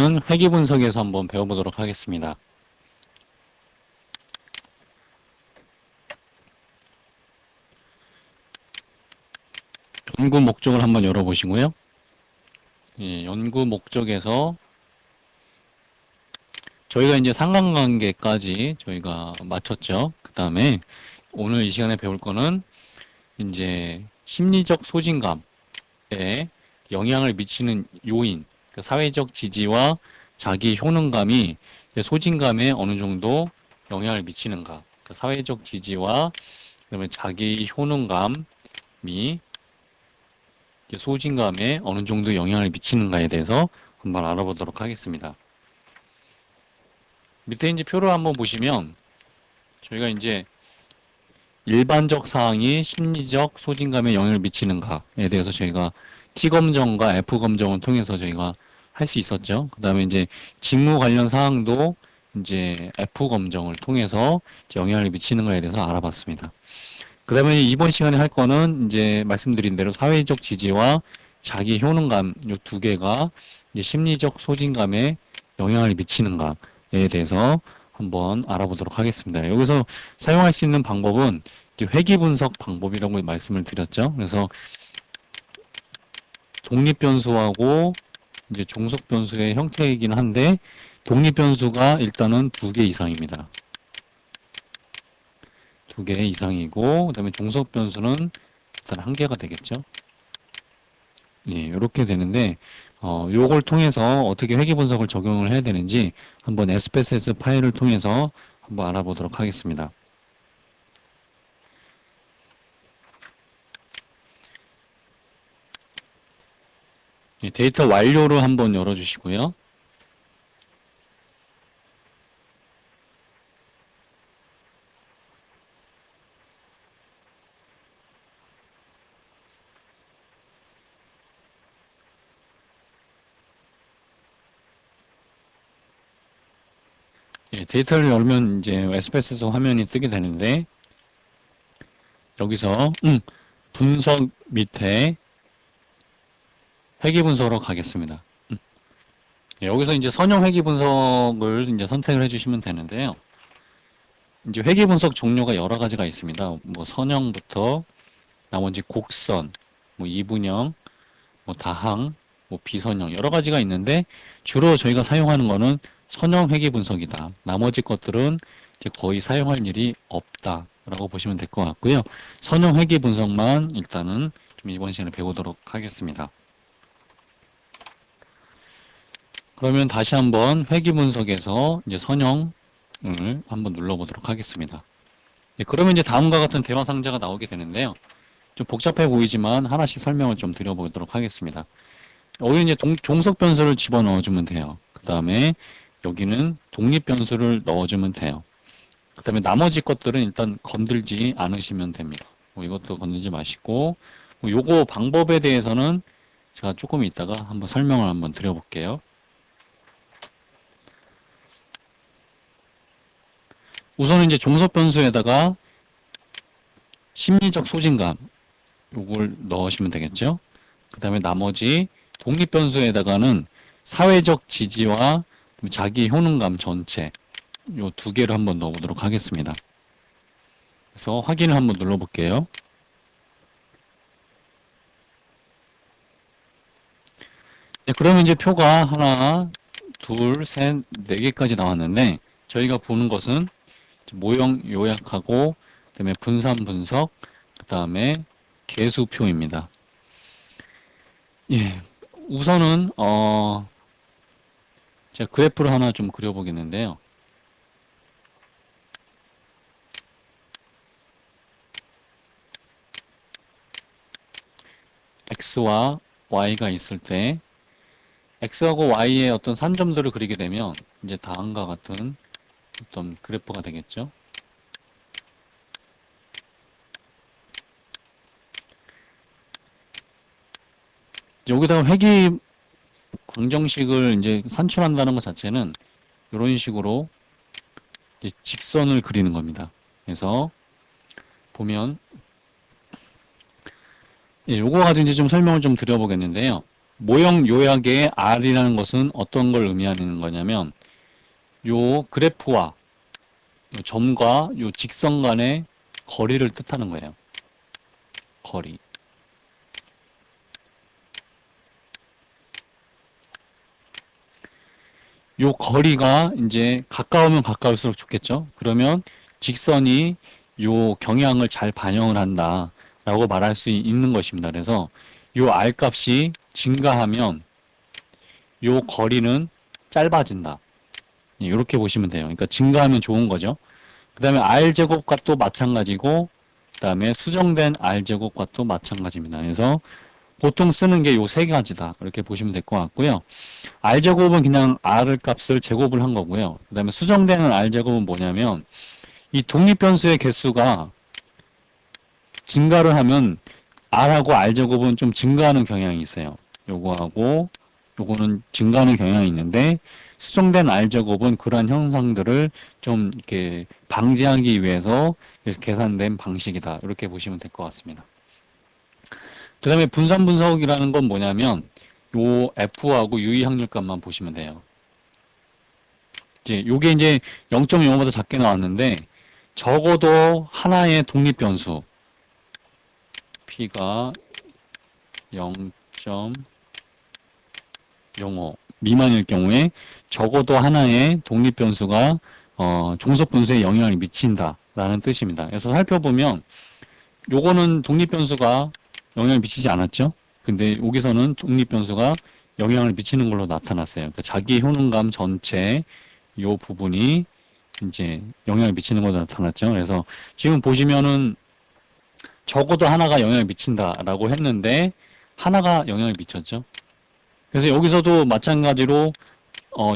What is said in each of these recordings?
이번에는 회귀 분석에서 한번 배워보도록 하겠습니다. 연구 목적을 한번 열어보시고요. 예, 연구 목적에서 저희가 이제 상관관계까지 저희가 마쳤죠. 그 다음에 오늘 이 시간에 배울 거는 이제 심리적 소진감에 영향을 미치는 요인, 사회적 지지와 자기 효능감이 소진감에 어느 정도 영향을 미치는가, 사회적 지지와 그다음에 자기 효능감이 소진감에 어느 정도 영향을 미치는가에 대해서 한번 알아보도록 하겠습니다. 밑에 이제 표를 한번 보시면 저희가 이제 일반적 사항이 심리적 소진감에 영향을 미치는가에 대해서 저희가 T 검정과 F 검정을 통해서 저희가 할 수 있었죠. 그 다음에 이제 직무 관련 사항도 이제 F 검정을 통해서 영향을 미치는 거에 대해서 알아봤습니다. 그 다음에 이번 시간에 할 거는 이제 말씀드린 대로 사회적 지지와 자기 효능감 이 두 개가 이제 심리적 소진감에 영향을 미치는가에 대해서 한번 알아보도록 하겠습니다. 여기서 사용할 수 있는 방법은 회귀 분석 방법이라고 말씀을 드렸죠. 그래서 독립 변수하고 이제 종속 변수의 형태이긴 한데 독립 변수가 일단은 2개 이상입니다. 2개 이상이고 그다음에 종속 변수는 일단 1개가 되겠죠. 예, 이렇게 되는데 요걸 통해서 어떻게 회귀 분석을 적용을 해야 되는지 한번 SPSS 파일을 통해서 한번 알아보도록 하겠습니다. 예, 데이터 완료를 한번 열어주시고요. 예, 데이터를 열면 이제 SPSS 화면이 뜨게 되는데 여기서 분석 밑에 회귀 분석으로 가겠습니다. 예, 여기서 이제 선형 회귀 분석을 이제 선택을 해주시면 되는데요. 이제 회귀 분석 종류가 여러 가지가 있습니다. 뭐 선형부터 나머지 곡선, 뭐 이분형, 뭐 다항, 뭐 비선형 여러 가지가 있는데 주로 저희가 사용하는 거는 선형 회귀 분석이다. 나머지 것들은 이제 거의 사용할 일이 없다라고 보시면 될 것 같고요. 선형 회귀 분석만 일단은 좀 이번 시간에 배우도록 하겠습니다. 그러면 다시 한번 회귀 분석에서 이제 선형을 한번 눌러보도록 하겠습니다. 네, 그러면 이제 다음과 같은 대화 상자가 나오게 되는데요. 좀 복잡해 보이지만 하나씩 설명을 좀 드려보도록 하겠습니다. 여기 이제 종속 변수를 집어넣어주면 돼요. 그 다음에 여기는 독립 변수를 넣어주면 돼요. 그 다음에 나머지 것들은 일단 건들지 않으시면 됩니다. 뭐 이것도 건들지 마시고 뭐 요거 방법에 대해서는 제가 조금 이따가 한번 설명을 한번 드려볼게요. 우선은 이제 종속 변수에다가 심리적 소진감 요걸 넣으시면 되겠죠. 그 다음에 나머지 독립 변수에다가는 사회적 지지와 자기 효능감 전체 요 2개를 한번 넣어보도록 하겠습니다. 그래서 확인을 한번 눌러볼게요. 네, 그러면 이제 표가 하나, 둘, 셋, 4개까지 나왔는데 저희가 보는 것은 모형 요약하고 그다음에 분산 분석, 그다음에 개수표입니다. 예, 우선은 제가 그래프를 하나 좀 그려보겠는데요. X와 Y가 있을 때 X하고 Y의 어떤 산점들을 그리게 되면 이제 다음과 같은 어떤 그래프가 되겠죠. 여기다가 회귀 방정식을 이제 산출한다는 것 자체는 이런 식으로 이제 직선을 그리는 겁니다. 그래서 보면 예, 요거 가지고 이제 좀 설명을 좀 드려보겠는데요. 모형 요약의 R이라는 것은 어떤 걸 의미하는 거냐면 요 그래프와 요 점과 요 직선 간의 거리를 뜻하는 거예요. 거리. 요 거리가 이제 가까우면 가까울수록 좋겠죠. 그러면 직선이 요 경향을 잘 반영을 한다라고 말할 수 있는 것입니다. 그래서 요 R 값이 증가하면 요 거리는 짧아진다. 이렇게 보시면 돼요. 그러니까 증가하면 좋은 거죠. 그 다음에 R제곱과 또 마찬가지고, 그 다음에 수정된 R제곱과 또 마찬가지입니다. 그래서 보통 쓰는 게 요 세 가지다. 이렇게 보시면 될 것 같고요. R제곱은 그냥 R 값을 제곱을 한 거고요. 그 다음에 수정되는 R제곱은 뭐냐면, 이 독립변수의 개수가 증가를 하면 R하고 R제곱은 좀 증가하는 경향이 있어요. 요거하고 요거는 증가하는 경향이 있는데, 수정된 R제곱은 그러한 현상들을 좀 이렇게 방지하기 위해서 계산된 방식이다. 이렇게 보시면 될 것 같습니다. 그 다음에 분산 분석이라는 건 뭐냐면, 요 F하고 유의 확률값만 보시면 돼요. 요게 이제 0.05보다 작게 나왔는데, 적어도 하나의 독립 변수, P가 0.05 미만일 경우에 적어도 하나의 독립 변수가 종속 변수에 영향을 미친다라는 뜻입니다. 그래서 살펴보면 요거는 독립 변수가 영향을 미치지 않았죠. 근데 여기서는 독립 변수가 영향을 미치는 걸로 나타났어요. 그러니까 자기 효능감 전체 요 부분이 이제 영향을 미치는 걸로 나타났죠. 그래서 지금 보시면은 적어도 하나가 영향을 미친다라고 했는데 하나가 영향을 미쳤죠. 그래서 여기서도 마찬가지로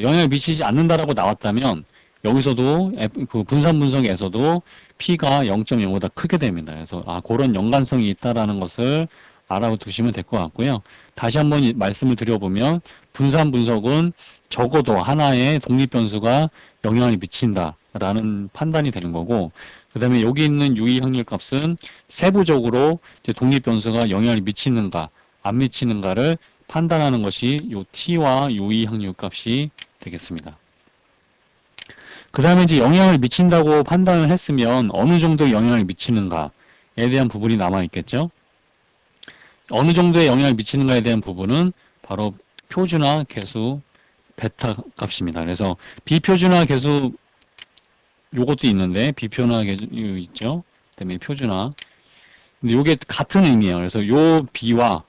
영향을 미치지 않는다라고 나왔다면 여기서도 그 분산 분석에서도 P가 0.05보다 크게 됩니다. 그래서 그런 연관성이 있다라는 것을 알아두시면 될 것 같고요. 다시 한번 말씀을 드려보면 분산 분석은 적어도 하나의 독립 변수가 영향을 미친다라는 판단이 되는 거고, 그 다음에 여기 있는 유의 확률 값은 세부적으로 독립 변수가 영향을 미치는가 안 미치는가를 판단하는 것이 요 t와 유의 확률 값이 되겠습니다. 그 다음에 이제 영향을 미친다고 판단을 했으면 어느 정도 영향을 미치는가에 대한 부분이 남아 있겠죠. 어느 정도의 영향을 미치는가에 대한 부분은 바로 표준화 계수 베타 값입니다. 그래서 비표준화 계수 요것도 있는데 비표준화 계수 있죠. 그다음에 표준화. 근데 요게 같은 의미예요. 그래서 요 B와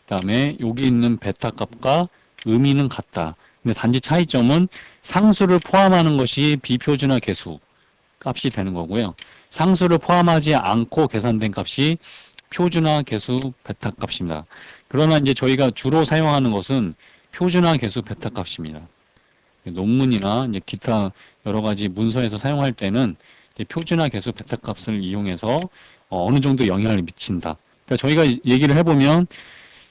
그다음에 여기 있는 베타 값과 의미는 같다. 근데 단지 차이점은 상수를 포함하는 것이 비표준화 계수 값이 되는 거고요. 상수를 포함하지 않고 계산된 값이 표준화 계수 베타 값입니다. 그러나 이제 저희가 주로 사용하는 것은 표준화 계수 베타 값입니다. 논문이나 이제 기타 여러 가지 문서에서 사용할 때는 표준화 계수 베타 값을 이용해서 어느 정도 영향을 미친다. 그러니까 저희가 얘기를 해보면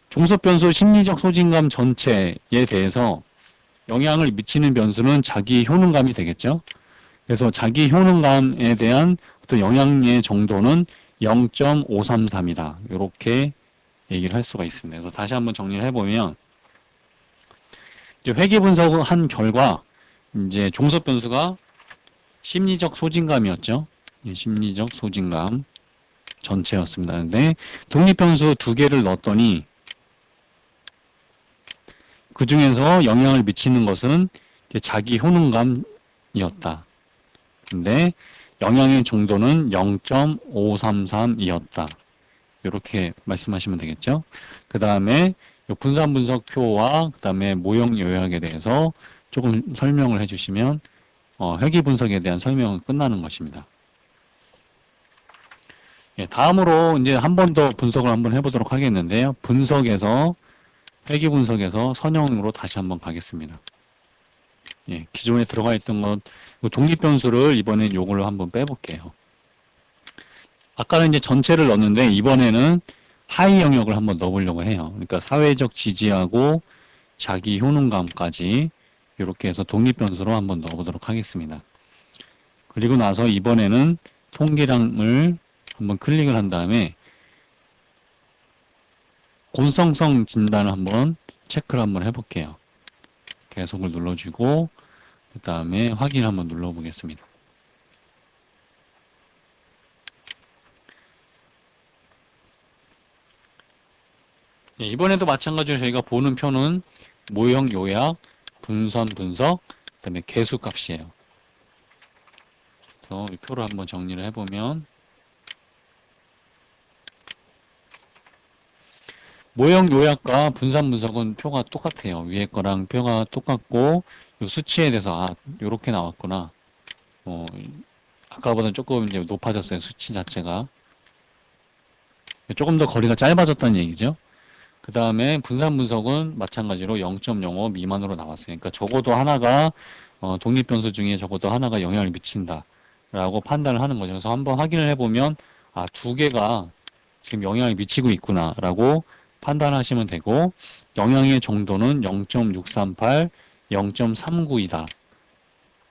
종속 변수 심리적 소진감 전체에 대해서 영향을 미치는 변수는 자기 효능감이 되겠죠. 그래서 자기 효능감에 대한 어떤 영향의 정도는 0.533이다. 이렇게 얘기를 할 수가 있습니다. 그래서 다시 한번 정리를 해보면 회귀 분석을 한 결과 이제 종속 변수가 심리적 소진감이었죠. 심리적 소진감 전체였습니다. 근데 독립 변수 두 개를 넣었더니 그 중에서 영향을 미치는 것은 자기 효능감이었다. 근데 영향의 정도는 0.533이었다. 이렇게 말씀하시면 되겠죠. 그 다음에 분산 분석표와 그 다음에 모형 요약에 대해서 조금 설명을 해주시면 회귀 분석에 대한 설명은 끝나는 것입니다. 예, 다음으로 이제 한 번 더 분석을 한번 해보도록 하겠는데요. 회귀 분석에서 선형으로 다시 한번 가겠습니다. 예, 기존에 들어가 있던 것, 독립변수를 이번엔 요걸로 한번 빼볼게요. 아까는 이제 전체를 넣었는데 이번에는 하위 영역을 한번 넣어보려고 해요. 그러니까 사회적 지지하고 자기 효능감까지 이렇게 해서 독립변수로 한번 넣어보도록 하겠습니다. 그리고 나서 이번에는 통계량을 한번 클릭을 한 다음에 곤성성 진단을 한번 체크를 한번 해볼게요. 계속을 눌러주고 그 다음에 확인 한번 눌러보겠습니다. 예, 이번에도 마찬가지로 저희가 보는 표는 모형 요약, 분선 분석, 그 다음에 개수 값이에요. 그래서 이 표를 한번 정리를 해보면 모형 요약과 분산 분석은 표가 똑같아요. 위에 거랑 표가 똑같고 요 수치에 대해서 요렇게 나왔구나. 아까보다는 조금 이제 높아졌어요. 수치 자체가. 조금 더 거리가 짧아졌다는 얘기죠. 그 다음에 분산 분석은 마찬가지로 0.05 미만으로 나왔어요. 그러니까 적어도 하나가 독립 변수 중에 적어도 하나가 영향을 미친다 라고 판단을 하는 거죠. 그래서 한번 확인을 해보면 두 개가 지금 영향을 미치고 있구나 라고 판단하시면 되고 영향의 정도는 0.638, 0.39이다.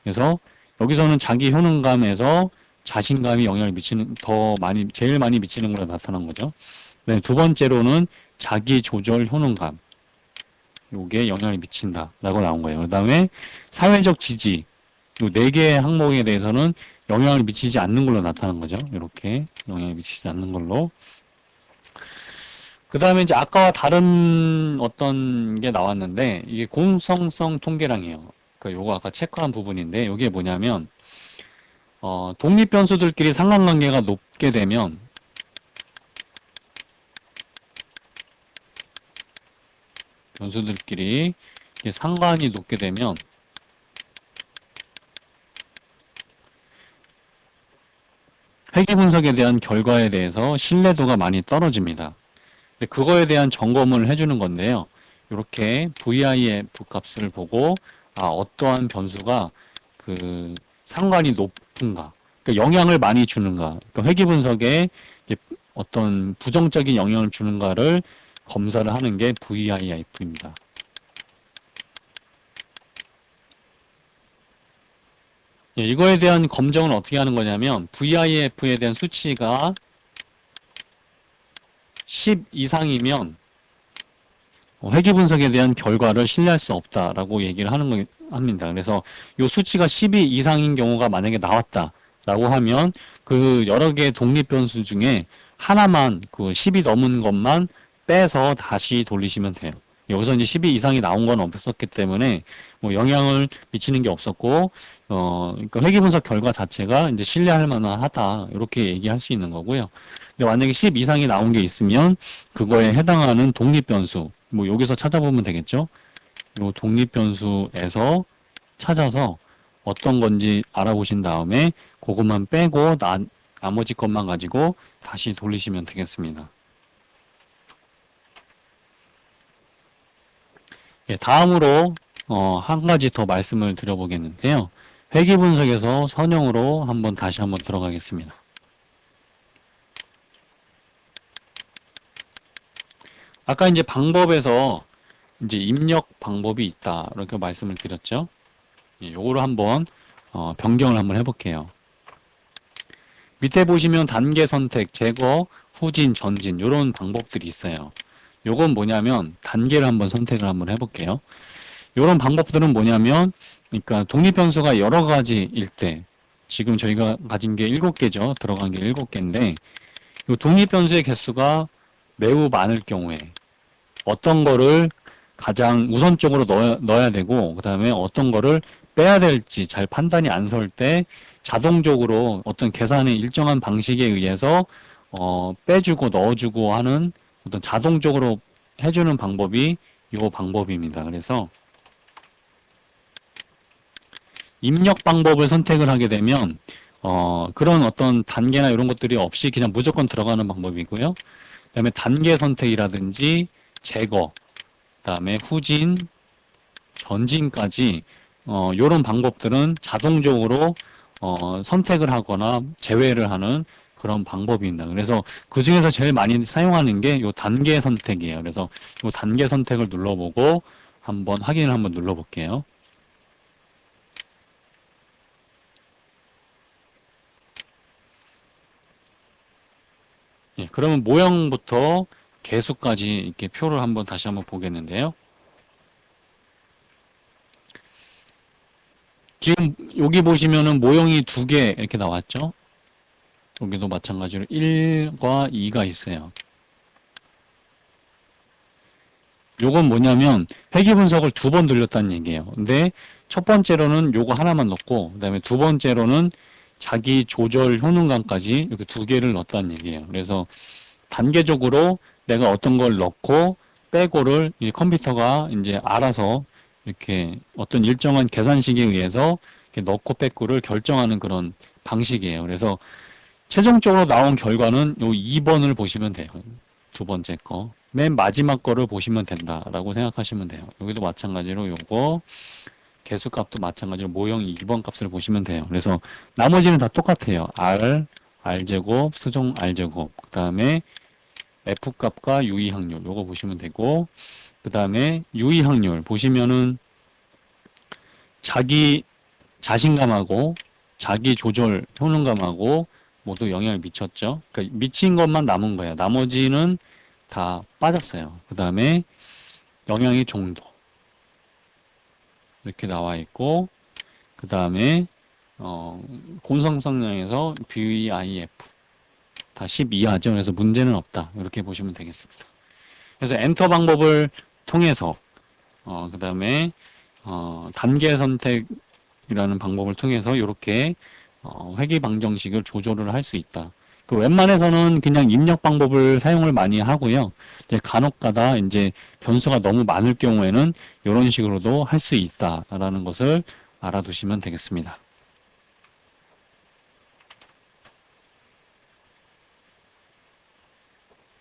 그래서 여기서는 자기 효능감에서 자신감이 영향을 미치는 제일 많이 미치는 걸로 나타난 거죠. 네, 두 번째로는 자기 조절 효능감. 요게 영향을 미친다라고 나온 거예요. 그 다음에 사회적 지지. 요 네 개의 항목에 대해서는 영향을 미치지 않는 걸로 나타난 거죠. 이렇게 영향을 미치지 않는 걸로. 그 다음에 이제 아까와 다른 어떤 게 나왔는데 이게 공성성 통계량이에요. 그러니까 요거 아까 체크한 부분인데 이게 뭐냐면 독립 변수들끼리 상관관계가 높게 되면 변수들끼리 상관이 높게 되면 회귀 분석에 대한 결과에 대해서 신뢰도가 많이 떨어집니다. 근데 그거에 대한 점검을 해주는 건데요. 이렇게 VIF 값을 보고 어떠한 변수가 그 상관이 높은가, 그러니까 영향을 많이 주는가, 그러니까 회귀 분석에 어떤 부정적인 영향을 주는가를 검사를 하는 게 VIF입니다. 예, 이거에 대한 검정은 어떻게 하는 거냐면 VIF에 대한 수치가 10 이상이면 회귀 분석에 대한 결과를 신뢰할 수 없다라고 얘기를 합니다. 그래서 이 수치가 12 이상인 경우가 만약에 나왔다라고 하면 그 여러 개의 독립 변수 중에 하나만 그 10이 넘은 것만 빼서 다시 돌리시면 돼요. 여기서 이제 12 이상이 나온 건 없었기 때문에 뭐 영향을 미치는 게 없었고, 그러니까 회귀 분석 결과 자체가 이제 신뢰할 만하다 이렇게 얘기할 수 있는 거고요. 근데 만약에 10 이상이 나온 게 있으면 그거에 해당하는 독립 변수, 뭐 여기서 찾아보면 되겠죠. 요 독립 변수에서 찾아서 어떤 건지 알아보신 다음에 그것만 빼고 나머지 것만 가지고 다시 돌리시면 되겠습니다. 예, 다음으로 한 가지 더 말씀을 드려보겠는데요. 회귀 분석에서 선형으로 다시 한번 들어가겠습니다. 아까 이제 방법에서 이제 입력 방법이 있다 이렇게 말씀을 드렸죠. 예, 요거를 한번 변경을 한번 해볼게요. 밑에 보시면 단계 선택, 제거, 후진, 전진 이런 방법들이 있어요. 요건 뭐냐면 단계를 한번 선택을 한번 해볼게요. 이런 방법들은 뭐냐면 그러니까 독립 변수가 여러 가지일 때 지금 저희가 가진 게 7개죠. 들어간 게 7개인데 이 독립 변수의 개수가 매우 많을 경우에 어떤 거를 가장 우선적으로 넣어야 되고 그 다음에 어떤 거를 빼야 될지 잘 판단이 안 설 때 자동적으로 어떤 계산의 일정한 방식에 의해서 빼주고 넣어주고 하는 어떤 자동적으로 해주는 방법이 이 방법입니다. 그래서 입력 방법을 선택을 하게 되면 그런 어떤 단계나 이런 것들이 없이 그냥 무조건 들어가는 방법이고요. 그 다음에 단계 선택이라든지 제거, 그 다음에 후진, 전진까지 이런 방법들은 자동적으로 선택을 하거나 제외를 하는 그런 방법입니다. 그래서 그 중에서 제일 많이 사용하는 게 이 단계 선택이에요. 그래서 이 단계 선택을 눌러보고 확인을 한번 눌러볼게요. 예, 그러면 모형부터 개수까지 이렇게 표를 다시 한번 보겠는데요. 지금 여기 보시면은 모형이 두 개 이렇게 나왔죠? 여기도 마찬가지로 1과 2가 있어요. 요건 뭐냐면 회귀 분석을 두 번 돌렸다는 얘기예요. 근데 첫 번째로는 요거 하나만 넣고 그다음에 두 번째로는 자기 조절 효능감까지 이렇게 두 개를 넣었다는 얘기예요. 그래서 단계적으로 내가 어떤 걸 넣고 빼고를 이 컴퓨터가 이제 알아서 이렇게 어떤 일정한 계산식에 의해서 이렇게 넣고 빼고를 결정하는 그런 방식이에요. 그래서 최종적으로 나온 결과는 요 2번을 보시면 돼요. 두 번째 거. 맨 마지막 거를 보시면 된다라고 생각하시면 돼요. 여기도 마찬가지로 요거 개수값도 마찬가지로 모형 2번 값을 보시면 돼요. 그래서 나머지는 다 똑같아요. R, R제곱, 수정 R제곱. 그 다음에 F값과 유의항률 요거 보시면 되고 그 다음에 유의항률 보시면은 자기 자신감하고 자기 조절 효능감하고 모두 영향을 미쳤죠. 그러니까 미친 것만 남은 거예요. 나머지는 다 빠졌어요. 그 다음에 영향의 정도 이렇게 나와 있고 그 다음에 곤성성량에서 VIF 다 10 이하죠. 그래서 문제는 없다. 이렇게 보시면 되겠습니다. 그래서 엔터 방법을 통해서 그 다음에 단계 선택이라는 방법을 통해서 이렇게 회귀 방정식을 조절을 할 수 있다. 그 웬만해서는 그냥 입력 방법을 사용을 많이 하고요. 이제 간혹가다 이제 변수가 너무 많을 경우에는 이런 식으로도 할 수 있다라는 것을 알아두시면 되겠습니다.